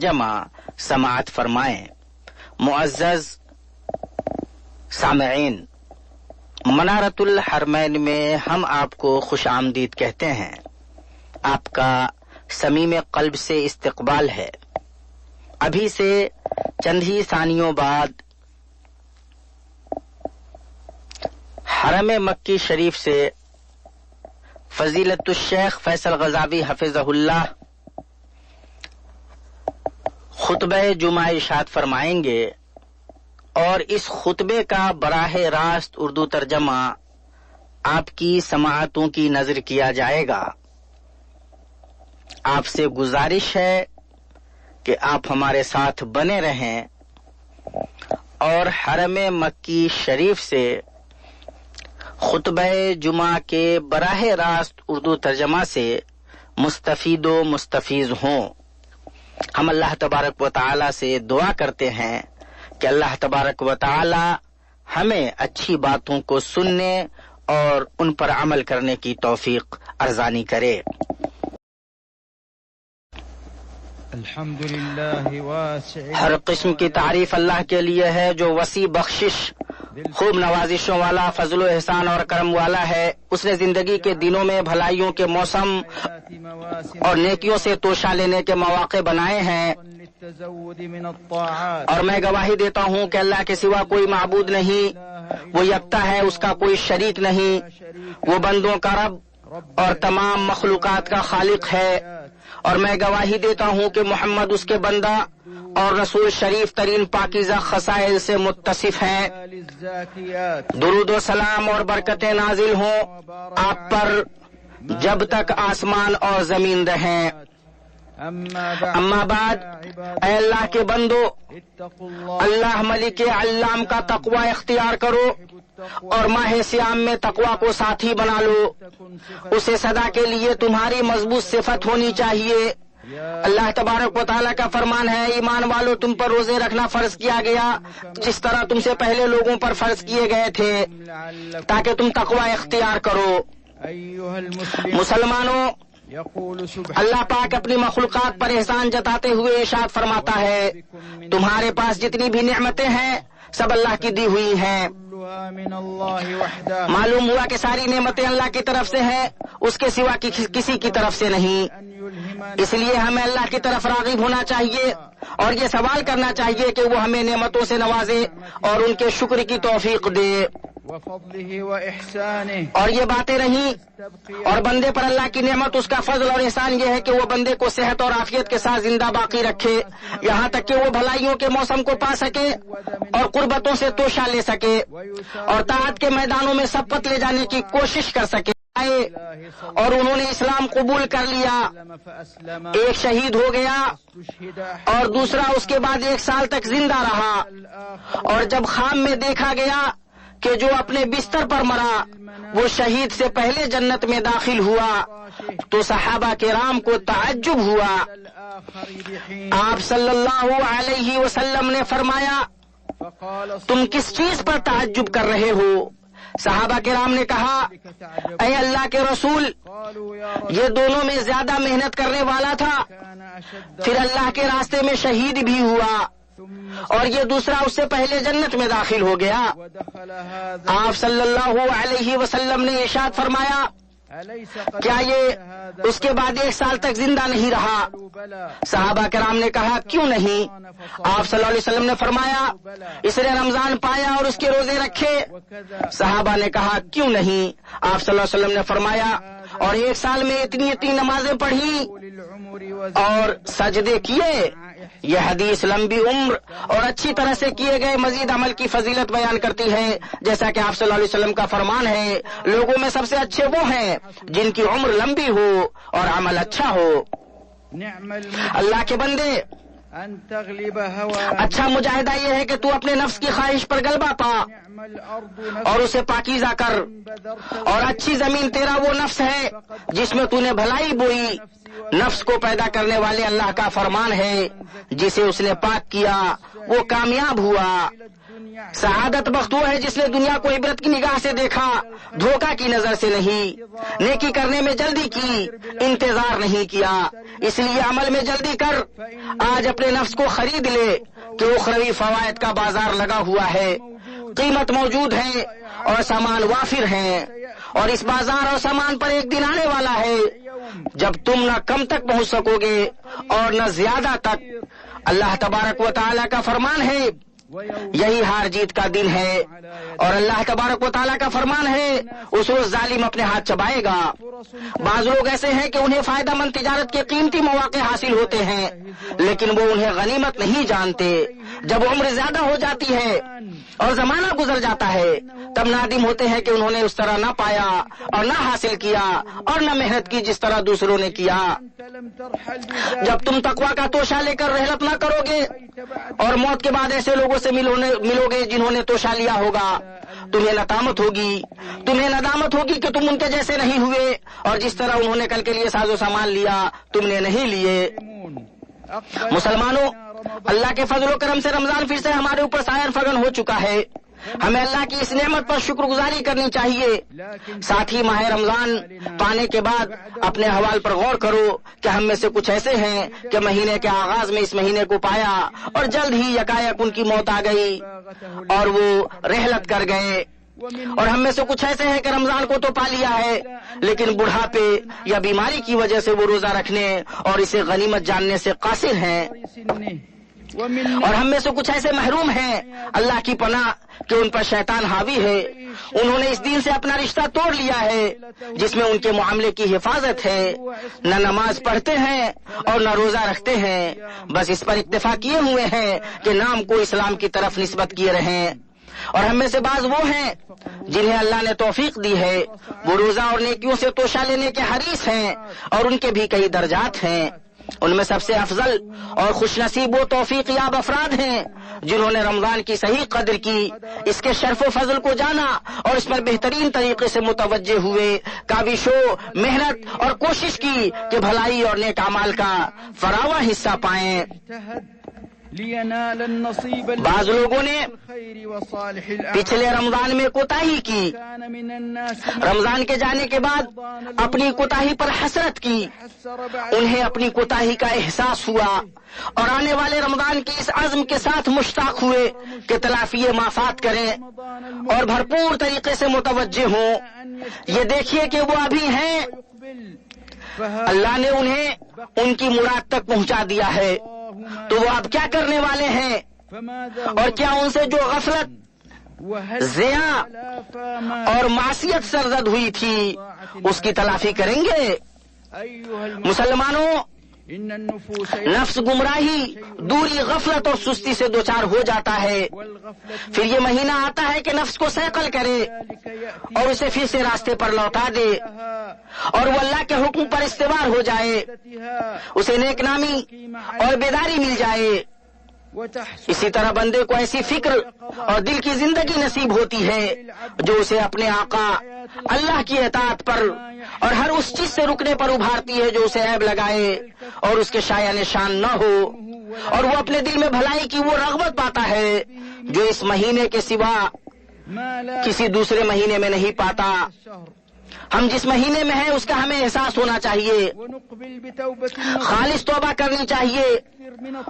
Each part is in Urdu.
ترجمہ سماعت فرمائیں۔ معزز سامعین، منارۃ الحرمین میں ہم آپ کو خوش آمدید کہتے ہیں۔ آپ کا صمیم قلب سے استقبال ہے۔ ابھی سے چند ہی ثانیوں بعد حرم مکی شریف سے فضیلت الشیخ فیصل غزاوی حفظہ اللہ خطبہ جمعہ ارشاد فرمائیں گے، اور اس خطبے کا براہ راست اردو ترجمہ آپ کی سماعتوں کی نظر کیا جائے گا۔ آپ سے گزارش ہے کہ آپ ہمارے ساتھ بنے رہیں اور حرم مکی شریف سے خطبہ جمعہ کے براہ راست اردو ترجمہ سے مستفید و مستفیض ہوں۔ ہم اللہ تبارک و تعالی سے دعا کرتے ہیں کہ اللہ تبارک و تعالی ہمیں اچھی باتوں کو سننے اور ان پر عمل کرنے کی توفیق ارزانی کرے۔ ہر قسم کی تعریف اللہ کے لیے ہے جو وسیع بخشش، خوب نوازشوں والا، فضل و احسان اور کرم والا ہے۔ اس نے زندگی کے دنوں میں بھلائیوں کے موسم اور نیکیوں سے توشہ لینے کے مواقع بنائے ہیں، اور میں گواہی دیتا ہوں کہ اللہ کے سوا کوئی معبود نہیں، وہ یکتا ہے، اس کا کوئی شریک نہیں، وہ بندوں کا رب اور تمام مخلوقات کا خالق ہے، اور میں گواہی دیتا ہوں کہ محمد اس کے بندہ اور رسول شریف ترین پاکیزہ خصائل سے متصف ہیں۔ درود و سلام اور برکتیں نازل ہوں آپ پر جب تک آسمان اور زمین رہیں۔ اما بعد، اے اللہ کے بندو، اللہ ملک علام کا تقوی اختیار کرو اور ماہ سیام میں تقوی کو ساتھی بنا لو۔ اسے صدا کے لیے تمہاری مضبوط صفت ہونی چاہیے۔ اللہ تبارک و تعالیٰ کا فرمان ہے، ایمان والو تم پر روزے رکھنا فرض کیا گیا جس طرح تم سے پہلے لوگوں پر فرض کیے گئے تھے، تاکہ تم تقوی اختیار کرو۔ مسلمانوں، اللہ پاک اپنی مخلوقات پر احسان جتاتے ہوئے ارشاد فرماتا ہے، تمہارے پاس جتنی بھی نعمتیں ہیں سب اللہ کی دی ہوئی ہیں۔ معلوم ہوا کہ ساری نعمتیں اللہ کی طرف سے ہیں، اس کے سوا کسی کی طرف سے نہیں۔ اس لیے ہمیں اللہ کی طرف راغب ہونا چاہیے اور یہ سوال کرنا چاہیے کہ وہ ہمیں نعمتوں سے نوازے اور ان کے شکر کی توفیق دے۔ اور یہ باتیں رہیں، اور بندے پر اللہ کی نعمت، اس کا فضل اور احسان یہ ہے کہ وہ بندے کو صحت اور عافیت کے ساتھ زندہ باقی رکھے، یہاں تک کہ وہ بھلائیوں کے موسم کو پا سکے اور قربتوں سے توشہ لے سکے اور طاعت کے میدانوں میں سبقت لے جانے کی کوشش کر سکے۔ اور انہوں نے اسلام قبول کر لیا، ایک شہید ہو گیا اور دوسرا اس کے بعد 1 سال تک زندہ رہا، اور جب خام میں دیکھا گیا کہ جو اپنے بستر پر مرا وہ شہید سے پہلے جنت میں داخل ہوا تو صحابہ کرام کو تعجب ہوا۔ آپ صلی اللہ علیہ وسلم نے فرمایا، تم کس چیز پر تعجب کر رہے ہو؟ صحابہ کرام نے کہا، اے اللہ کے رسول، یہ دونوں میں زیادہ محنت کرنے والا تھا، پھر اللہ کے راستے میں شہید بھی ہوا، اور یہ دوسرا اس سے پہلے جنت میں داخل ہو گیا۔ آپ صلی اللہ علیہ وسلم نے ارشاد فرمایا، کیا یہ اس کے بعد 1 سال تک زندہ نہیں رہا؟ صحابہ کرام نے کہا، کیوں نہیں؟ آپ صلی اللہ علیہ وسلم نے فرمایا، اس نے رمضان پایا اور اس کے روزے رکھے۔ صحابہ نے کہا، کیوں نہیں؟ آپ صلی اللہ علیہ وسلم نے فرمایا، اور 1 سال میں اتنی نمازیں پڑھی اور سجدے کیے۔ یہ حدیث لمبی عمر اور اچھی طرح سے کیے گئے مزید عمل کی فضیلت بیان کرتی ہے، جیسا کہ آپ صلی اللہ علیہ وسلم کا فرمان ہے، لوگوں میں سب سے اچھے وہ ہیں جن کی عمر لمبی ہو اور عمل اچھا ہو۔ اللہ کے بندے، اچھا مجاہدہ یہ ہے کہ تو اپنے نفس کی خواہش پر غلبہ پا اور اسے پاکیزہ کر، اور اچھی زمین تیرا وہ نفس ہے جس میں تو نے بھلائی بوئی، نفس کو پیدا کرنے والے اللہ کا فرمان ہے، جسے اس نے پاک کیا وہ کامیاب ہوا۔ سعادت بخت وہ ہے جس نے دنیا کو عبرت کی نگاہ سے دیکھا، دھوکہ کی نظر سے نہیں، نیکی کرنے میں جلدی کی، انتظار نہیں کیا۔ اس لیے عمل میں جلدی کر، آج اپنے نفس کو خرید لے کہ اخروی فوائد کا بازار لگا ہوا ہے، قیمت موجود ہے اور سامان وافر ہیں، اور اس بازار اور سامان پر ایک دن آنے والا ہے جب تم نہ کم تک پہنچ سکو گے اور نہ زیادہ تک۔ اللہ تبارک و تعالیٰ کا فرمان ہے یہی ہار جیت کا دن ہے، اور اللہ تبارک و تعالیٰ کا فرمان ہے اس روز ظالم اپنے ہاتھ چبائے گا۔ بعض لوگ ایسے ہیں کہ انہیں فائدہ مند تجارت کے قیمتی مواقع حاصل ہوتے ہیں، لیکن وہ انہیں غنیمت نہیں جانتے۔ جب عمر زیادہ ہو جاتی ہے اور زمانہ گزر جاتا ہے تب نادم ہوتے ہیں کہ انہوں نے اس طرح نہ پایا اور نہ حاصل کیا اور نہ محنت کی جس طرح دوسروں نے کیا۔ جب تم تقویٰ کا توشہ لے کر رحلت نہ کرو گے اور موت کے بعد ایسے لوگوں سے ملو گے جنہوں نے توشہ لیا ہوگا، تمہیں ندامت ہوگی کہ تم ان کے جیسے نہیں ہوئے، اور جس طرح انہوں نے کل کے لیے ساز و سامان لیا تم نے نہیں لیے۔ مسلمانوں، اللہ کے فضل و کرم سے رمضان پھر سے ہمارے اوپر سایہ فگن ہو چکا ہے۔ ہمیں اللہ کی اس نعمت پر شکر گزاری کرنی چاہیے۔ ساتھ ہی ماہ رمضان پانے کے بعد اپنے احوال پر غور کرو کہ ہم میں سے کچھ ایسے ہیں کہ مہینے کے آغاز میں اس مہینے کو پایا اور جلد ہی یکایک ان کی موت آ گئی اور وہ رحلت کر گئے، اور ہم میں سے کچھ ایسے ہیں کہ رمضان کو تو پا لیا ہے لیکن بڑھاپے یا بیماری کی وجہ سے وہ روزہ رکھنے اور اسے غنیمت جاننے سے قاصر ہیں، اور ہم میں سے کچھ ایسے محروم ہیں اللہ کی پناہ کہ ان پر شیطان حاوی ہے۔ انہوں نے اس دین سے اپنا رشتہ توڑ لیا ہے جس میں ان کے معاملے کی حفاظت ہے، نہ نماز پڑھتے ہیں اور نہ روزہ رکھتے ہیں، بس اس پر اکتفا کیے ہوئے ہیں کہ نام کو اسلام کی طرف نسبت کیے رہیں۔ اور ہم میں سے بعض وہ ہیں جنہیں اللہ نے توفیق دی ہے، وہ روزہ اور نیکیوں سے توشہ لینے کے حریص ہیں، اور ان کے بھی کئی درجات ہیں۔ ان میں سب سے افضل اور خوش نصیب وہ توفیق یاب افراد ہیں جنہوں نے رمضان کی صحیح قدر کی، اس کے شرف و فضل کو جانا اور اس پر بہترین طریقے سے متوجہ ہوئے، کاوش و محنت اور کوشش کی کہ بھلائی اور نیک اعمال کا فراواں حصہ پائیں۔ بعض لوگوں نے پچھلے رمضان میں کوتاہی کی، رمضان کے جانے کے بعد اپنی کوتاہی پر حسرت کی، انہیں اپنی کوتاہی کا احساس ہوا اور آنے والے رمضان کے اس عزم کے ساتھ مشتاق ہوئے کہ تلافی مافات کریں اور بھرپور طریقے سے متوجہ ہوں۔ یہ دیکھیے کہ وہ ابھی ہیں، اللہ نے انہیں ان کی مراد تک پہنچا دیا ہے، تو وہ اب کیا کرنے والے ہیں، اور کیا ان سے جو غفلت، زیاں اور معصیت سرزد ہوئی تھی اس کی تلافی کریں گے؟ مسلمانوں، نفس گمراہی، دوری، غفلت اور سستی سے دوچار ہو جاتا ہے، پھر یہ مہینہ آتا ہے کہ نفس کو صیقل کرے اور اسے پھر سے راستے پر لوٹا دے اور وہ اللہ کے حکم پر استوار ہو جائے، اسے نیک نامی اور بیداری مل جائے۔ اسی طرح بندے کو ایسی فکر اور دل کی زندگی نصیب ہوتی ہے جو اسے اپنے آقا اللہ کی اطاعت پر اور ہر اس چیز سے رکنے پر ابھارتی ہے جو اسے عیب لگائے اور اس کے شایع نشان نہ ہو، اور وہ اپنے دل میں بھلائی کی وہ رغبت پاتا ہے جو اس مہینے کے سوا کسی دوسرے مہینے میں نہیں پاتا۔ ہم جس مہینے میں ہیں اس کا ہمیں احساس ہونا چاہیے، خالص توبہ کرنی چاہیے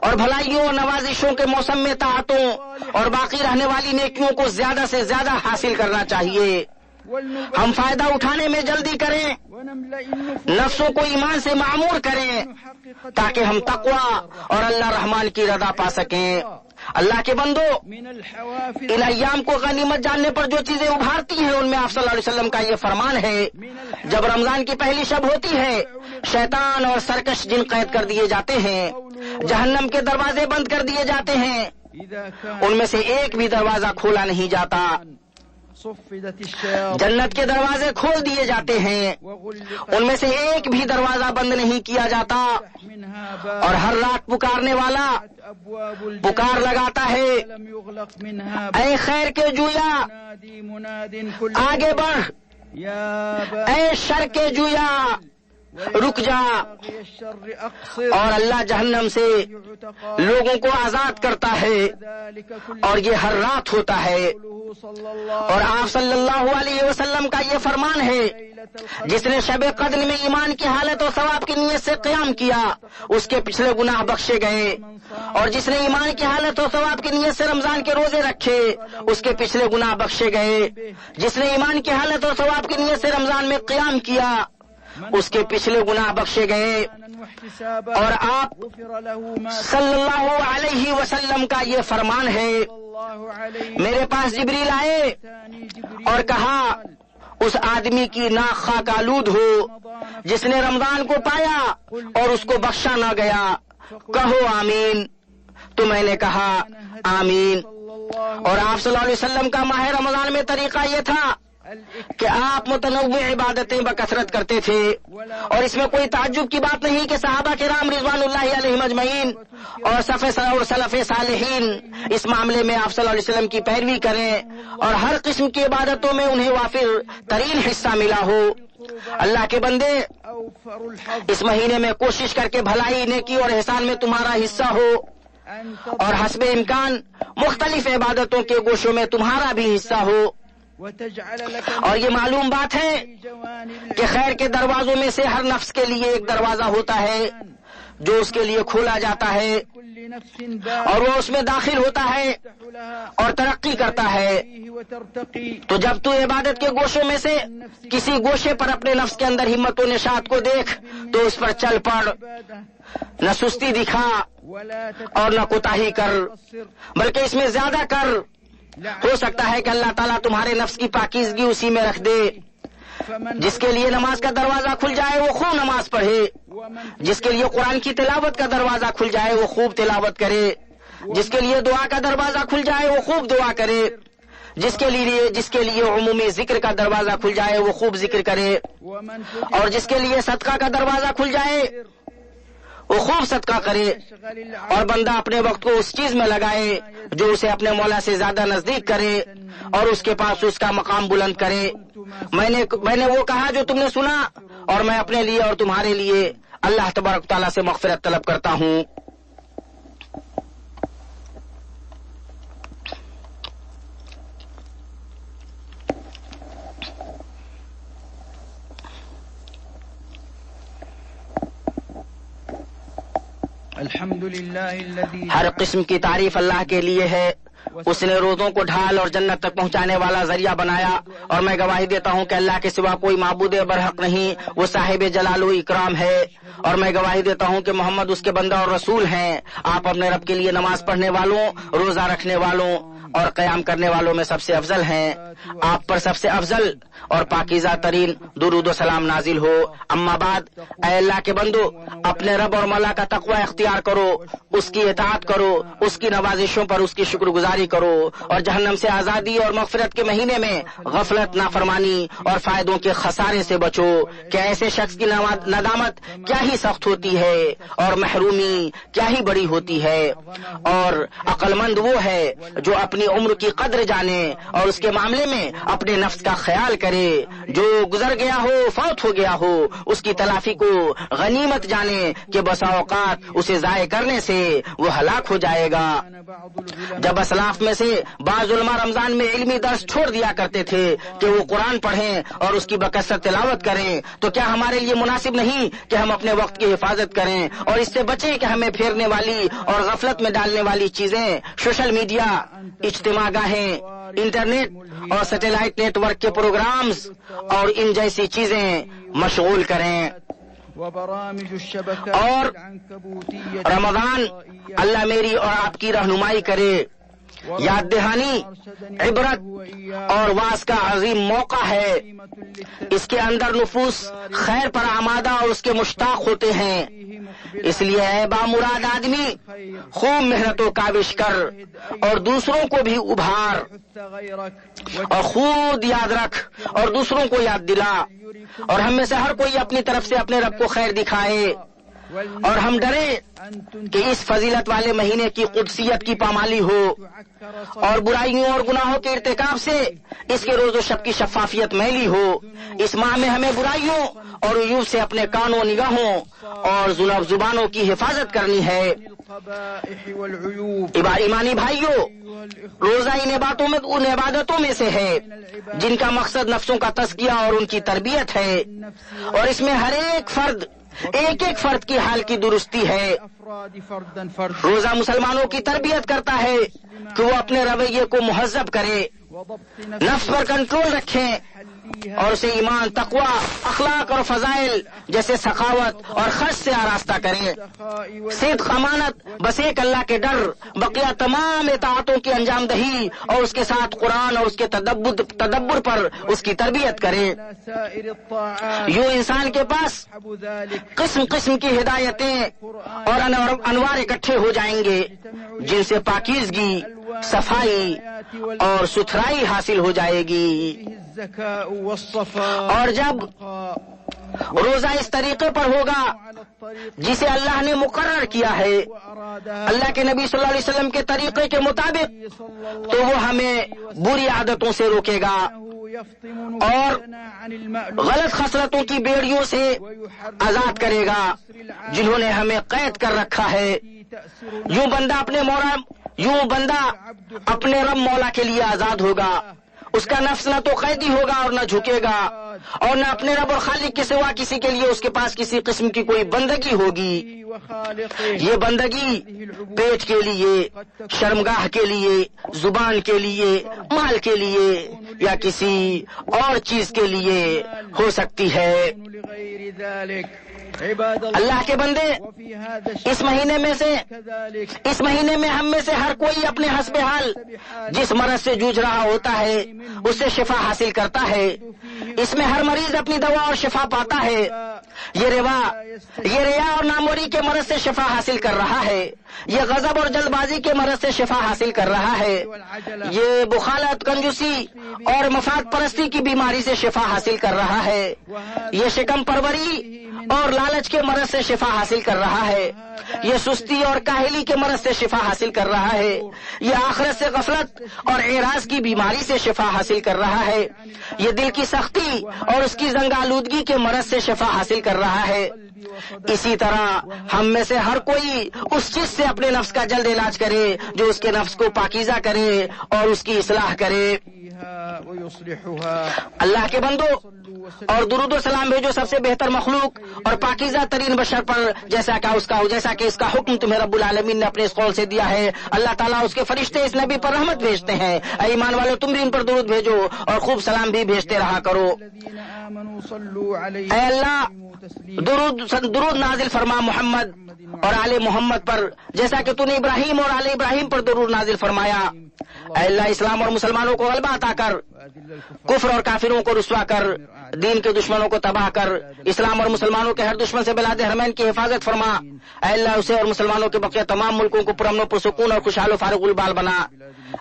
اور بھلائیوں اور نوازشوں کے موسم میں طاعتوں اور باقی رہنے والی نیکیوں کو زیادہ سے زیادہ حاصل کرنا چاہیے۔ ہم فائدہ اٹھانے میں جلدی کریں، نفسوں کو ایمان سے معمور کریں تاکہ ہم تقویٰ اور اللہ رحمان کی رضا پا سکیں۔ اللہ کے بندو، ان ایام کو غنیمت جاننے پر جو چیزیں ابھارتی ہیں ان میں آپ صلی اللہ علیہ وسلم کا یہ فرمان ہے، جب رمضان کی پہلی شب ہوتی ہے شیطان اور سرکش جن قید کر دیے جاتے ہیں، جہنم کے دروازے بند کر دیے جاتے ہیں، ان میں سے ایک بھی دروازہ کھولا نہیں جاتا، جنت کے دروازے کھول دیے جاتے ہیں، ان میں سے ایک بھی دروازہ بند نہیں کیا جاتا، اور ہر رات پکارنے والا پکار لگاتا ہے، اے خیر کے جویا آگے بڑھ، اے شر کے جویا رک جا، اور اللہ جہنم سے لوگوں کو آزاد کرتا ہے، اور یہ ہر رات ہوتا ہے۔ اور آپ صلی اللہ علیہ وسلم کا یہ فرمان ہے، جس نے شب قدر میں ایمان کی حالت اور ثواب کی نیت سے قیام کیا اس کے پچھلے گناہ بخشے گئے، اور جس نے ایمان کی حالت اور ثواب کی نیت سے رمضان کے روزے رکھے اس کے پچھلے گناہ بخشے گئے، جس نے ایمان کی حالت اور ثواب کی نیت سے رمضان میں قیام کیا اس کے پچھلے گناہ بخشے گئے۔ اور آپ صلی اللہ علیہ وسلم کا یہ فرمان ہے، میرے پاس جبریل آئے اور کہا، اس آدمی کی ناک خاک آلود ہو جس نے رمضان کو پایا اور اس کو بخشا نہ گیا، کہو آمین۔ تو میں نے کہا آمین۔ اور آپ صلی اللہ علیہ وسلم کا ماہ رمضان میں طریقہ یہ تھا کہ آپ متنوع عبادتیں بکثرت کرتے تھے، اور اس میں کوئی تعجب کی بات نہیں کہ صحابہ کرام رضوان اللہ علیہم اجمعین اور سلف صالحین اس معاملے میں آپ صلی اللہ علیہ وسلم کی پیروی کریں اور ہر قسم کی عبادتوں میں انہیں وافر ترین حصہ ملا ہو۔ اللہ کے بندے، اس مہینے میں کوشش کر کے بھلائی، نیکی اور احسان میں تمہارا حصہ ہو، اور حسب امکان مختلف عبادتوں کے گوشوں میں تمہارا بھی حصہ ہو۔ اور یہ معلوم بات ہے کہ خیر کے دروازوں میں سے ہر نفس کے لیے ایک دروازہ ہوتا ہے جو اس کے لیے کھولا جاتا ہے، اور وہ اس میں داخل ہوتا ہے اور ترقی کرتا ہے۔ تو جب تو عبادت کے گوشوں میں سے کسی گوشے پر اپنے نفس کے اندر ہمت و نشاط کو دیکھ تو اس پر چل پڑ، نہ سستی دکھا اور نہ کوتاہی کر، بلکہ اس میں زیادہ کر۔ ہو سکتا ہے کہ اللہ تعالیٰ تمہارے نفس کی پاکیزگی اسی میں رکھ دے۔ جس کے لیے نماز کا دروازہ کھل جائے وہ خوب نماز پڑھے، جس کے لیے قرآن کی تلاوت کا دروازہ کھل جائے وہ خوب تلاوت کرے، جس کے لیے دعا کا دروازہ کھل جائے وہ خوب دعا کرے، جس کے لیے عمومی ذکر کا دروازہ کھل جائے وہ خوب ذکر کرے، اور جس کے لیے صدقہ کا دروازہ کھل جائے وہ خوب صدقہ کرے، اور بندہ اپنے وقت کو اس چیز میں لگائے جو اسے اپنے مولا سے زیادہ نزدیک کرے اور اس کے پاس اس کا مقام بلند کرے۔ میں نے وہ کہا جو تم نے سنا، اور میں اپنے لیے اور تمہارے لیے اللہ تبارک تعالیٰ سے مغفرت طلب کرتا ہوں۔ ہر قسم کی تعریف اللہ کے لیے ہے، اس نے روزوں کو ڈھال اور جنت تک پہنچانے والا ذریعہ بنایا، اور میں گواہی دیتا ہوں کہ اللہ کے سوا کوئی معبود برحق نہیں، وہ صاحب جلال و اکرام ہے، اور میں گواہی دیتا ہوں کہ محمد اس کے بندہ اور رسول ہیں۔ آپ اپنے رب کے لیے نماز پڑھنے والوں، روزہ رکھنے والوں اور قیام کرنے والوں میں سب سے افضل ہیں۔ آپ پر سب سے افضل اور پاکیزہ ترین درود و سلام نازل ہو۔ اما بعد، اے اللہ کے بندو، اپنے رب اور مولا کا تقوی اختیار کرو، اس کی اطاعت کرو، اس کی نوازشوں پر اس کی شکر گزاری کرو، اور جہنم سے آزادی اور مغفرت کے مہینے میں غفلت، نافرمانی اور فائدوں کے خسارے سے بچو کہ ایسے شخص کی ندامت کیا ہی سخت ہوتی ہے اور محرومی کیا ہی بڑی ہوتی ہے۔ اور عقل مند وہ ہے جو اپنی عمر کی قدر جانے اور اس کے معاملے میں اپنے نفس کا خیال کرے، جو گزر گیا ہو، فوت ہو گیا ہو، اس کی تلافی کو غنیمت جانے کہ بسا اوقات اسے ضائع کرنے سے وہ ہلاک ہو جائے گا۔ جب اسلاف میں سے بعض علماء رمضان میں علمی درس چھوڑ دیا کرتے تھے کہ وہ قرآن پڑھیں اور اس کی بکثرت تلاوت کریں، تو کیا ہمارے لیے مناسب نہیں کہ ہم اپنے وقت کی حفاظت کریں اور اس سے بچیں کہ ہمیں پھیرنے والی اور غفلت میں ڈالنے والی چیزیں، سوشل میڈیا، اجتماع گاہیں، انٹرنیٹ اور سیٹلائٹ نیٹ ورک کے پروگرامز اور ان جیسی چیزیں مشغول کریں۔ اور رمضان اللہ میری اور آپ کی رہنمائی کرے، یاد دہانی، عبرت اور واعظ کا عظیم موقع ہے۔ اس کے اندر نفوس خیر پر آمادہ اور اس کے مشتاق ہوتے ہیں۔ اس لیے اے بامراد آدمی، خوب محنت و کاوش کر اور دوسروں کو بھی ابھار، اور خود یاد رکھ اور دوسروں کو یاد دلا، اور ہم میں سے ہر کوئی اپنی طرف سے اپنے رب کو خیر دکھائے، اور ہم ڈرے کہ اس فضیلت والے مہینے کی قدسیت کی پامالی ہو اور برائیوں اور گناہوں کے ارتکاب سے اس کے روز و شب کی شفافیت میلی ہو۔ اس ماہ میں ہمیں برائیوں اور عیوب سے اپنے کانوں، نگاہوں اور زبانوں کی حفاظت کرنی ہے۔ ایمانی بھائیوں، روزہ ان عبادتوں میں سے ہے جن کا مقصد نفسوں کا تزکیہ اور ان کی تربیت ہے، اور اس میں ہر ایک فرد کی حال کی درستی ہے۔ روزہ مسلمانوں کی تربیت کرتا ہے کہ وہ اپنے رویے کو مہذب کرے، نفس پر کنٹرول رکھیں اور اسے ایمان، تقوی، اخلاق اور فضائل جیسے سخاوت اور خرچ سے آراستہ کریں۔ صدق، امانت، بس ایک اللہ کے ڈر، بقیہ تمام اطاعتوں کی انجام دہی اور اس کے ساتھ قرآن اور اس کے تدبر پر اس کی تربیت کریں۔ یوں انسان کے پاس قسم قسم کی ہدایتیں اور انوار اکٹھے ہو جائیں گے جن سے پاکیزگی، صفائی اور ستھرائی حاصل ہو جائے گی۔ اور جب روزہ اس طریقے پر ہوگا جسے اللہ نے مقرر کیا ہے، اللہ کے نبی صلی اللہ علیہ وسلم کے طریقے کے مطابق، تو وہ ہمیں بری عادتوں سے روکے گا اور غلط خصلتوں کی بیڑیوں سے آزاد کرے گا جنہوں نے ہمیں قید کر رکھا ہے۔ یوں بندہ اپنے رب مولا کے لیے آزاد ہوگا۔ اس کا نفس نہ تو قیدی ہوگا اور نہ جھکے گا، اور نہ اپنے رب اور خالق کے سوا کسی کے لیے اس کے پاس کسی قسم کی کوئی بندگی ہوگی۔ یہ بندگی پیٹ کے لیے، شرمگاہ کے لیے، زبان کے لیے، مال کے لیے یا کسی اور چیز کے لیے ہو سکتی ہے۔ اللہ کے بندے، اس مہینے میں ہم میں سے ہر کوئی اپنے حسب حال جس مرض سے جوجھ رہا ہوتا ہے اس سے شفا حاصل کرتا ہے۔ اس میں ہر مریض اپنی دوا اور شفا پاتا ہے۔ یہ ریا اور ناموری کے مرض سے شفا حاصل کر رہا ہے، یہ غضب اور جلد بازی کے مرض سے شفا حاصل کر رہا ہے، یہ بخالت، کنجوسی اور مفاد پرستی کی بیماری سے شفا حاصل کر رہا ہے، یہ شکم پروری اور لالچ کے مرض سے شفا حاصل کر رہا ہے، یہ سستی اور کاہلی کے مرض سے شفا حاصل کر رہا ہے، یہ آخرت سے غفلت اور اعراض کی بیماری سے شفا حاصل کر رہا ہے، یہ دل کی سختی اور اس کی زنگ آلودگی کے مرض سے شفا حاصل کر رہا ہے۔ اسی طرح ہم میں سے ہر کوئی اس چیز سے اپنے نفس کا جلد علاج کرے جو اس کے نفس کو پاکیزہ کرے اور اس کی اصلاح کرے۔ اللہ کے بندو، اور درود و سلام بھیجو سب سے بہتر مخلوق اور پاکیزہ ترین بشر پر، جیسا کہ اس کا حکم تمہیں رب العالمین نے اپنے اس قول سے دیا ہے۔ اللہ تعالیٰ اس کے فرشتے اس نبی پر رحمت بھیجتے ہیں۔ اے ایمان والو، تم بھی ان پر درود بھیجو اور خوب سلام بھی بھیجتے رہا کرو۔ اے اللہ، درود نازل فرما محمد اور آل محمد پر، جیسا کہ تو نے ابراہیم اور آل ابراہیم پر درود نازل فرمایا۔ اے اللہ، اسلام اور مسلمانوں کو غلبہ عطا کر، کفر اور کافروں کو رسوا کر، دین کے دشمنوں کو تباہ کر، اسلام اور مسلمانوں کے ہر دشمن سے بلاد حرمین کی حفاظت فرما۔ اے اللہ، اسے اور مسلمانوں کے بقیہ تمام ملکوں کو پرامن و پرسکون اور خوشحال و فارغ البال بنا۔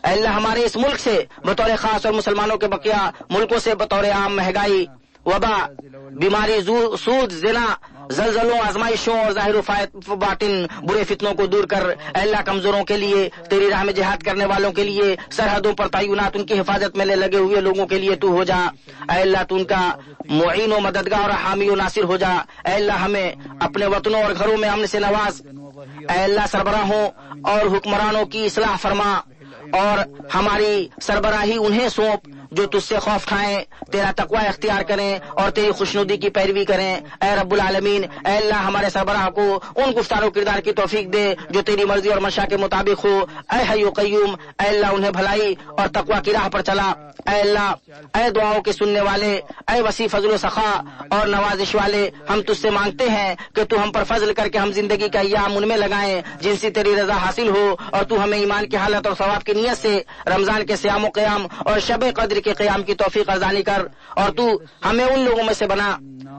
اے اللہ، ہمارے اس ملک سے بطور خاص اور مسلمانوں کے بقیہ ملکوں سے بطور عام مہنگائی، وبا، بیماری، سود، زنا، زلزلوں، آزمائشوں اور ظاہر و باطن برے فتنوں کو دور کر۔ اے اللہ، کمزوروں کے لیے، تیری راہ میں جہاد کرنے والوں کے لیے، سرحدوں پر تعینات ان کی حفاظت میں لگے ہوئے لوگوں کے لیے تو ہو جا۔ اے اللہ، تو ان کا معین و مددگار اور حامی و ناصر ہو جا۔ اے اللہ، ہمیں اپنے وطنوں اور گھروں میں امن سے نواز۔ اے اللہ، سربراہوں اور حکمرانوں کی اصلاح فرما اور ہماری سربراہی انہیں سونپ جو تجھ سے خوف کھائیں، تیرا تقوی اختیار کریں اور تیری خوشنودی کی پیروی کریں۔ اے رب العالمین، اے اللہ، ہمارے سربراہ کو ان گفتار و کردار کی توفیق دے جو تیری مرضی اور منشا کے مطابق ہو۔ اے حی و قیوم، اے اللہ، انہیں بھلائی اور تقوی کی راہ پر چلا۔ اے اللہ، اے دعاؤں کے سننے والے، اے وسیع فضل و سخا اور نوازش والے، ہم تجھ سے مانگتے ہیں کہ تو ہم پر فضل کر کے ہم زندگی کا ایام ان میں لگائیں جن سے تیری رضا حاصل ہو، اور تو ہمیں ایمان کی حالت اور ثواب کی نیت سے رمضان کے صیام و قیام اور شب قدر کے قیام کی توفیق ارزانی کر، اور تو ہمیں ان لوگوں میں سے بنا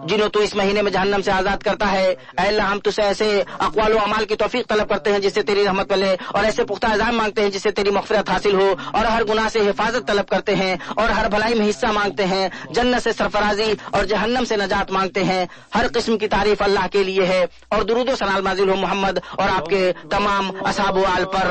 جنہوں تو اس مہینے میں جہنم سے آزاد کرتا ہے۔ اے اللہ ہم تجھ سے ایسے اقوال و اعمال کی توفیق طلب کرتے ہیں جس سے تیری رحمت ملے، اور ایسے پختہ عزائم مانگتے ہیں جس سے تیری مغفرت حاصل ہو، اور ہر گناہ سے حفاظت طلب کرتے ہیں، اور ہر بھلائی میں حصہ مانگتے ہیں، جنت سے سرفرازی اور جہنم سے نجات مانگتے ہیں۔ ہر قسم کی تعریف اللہ کے لیے ہے، اور درود و ثنا نازل ہو محمد اور آپ کے تمام اصحاب و آل پر۔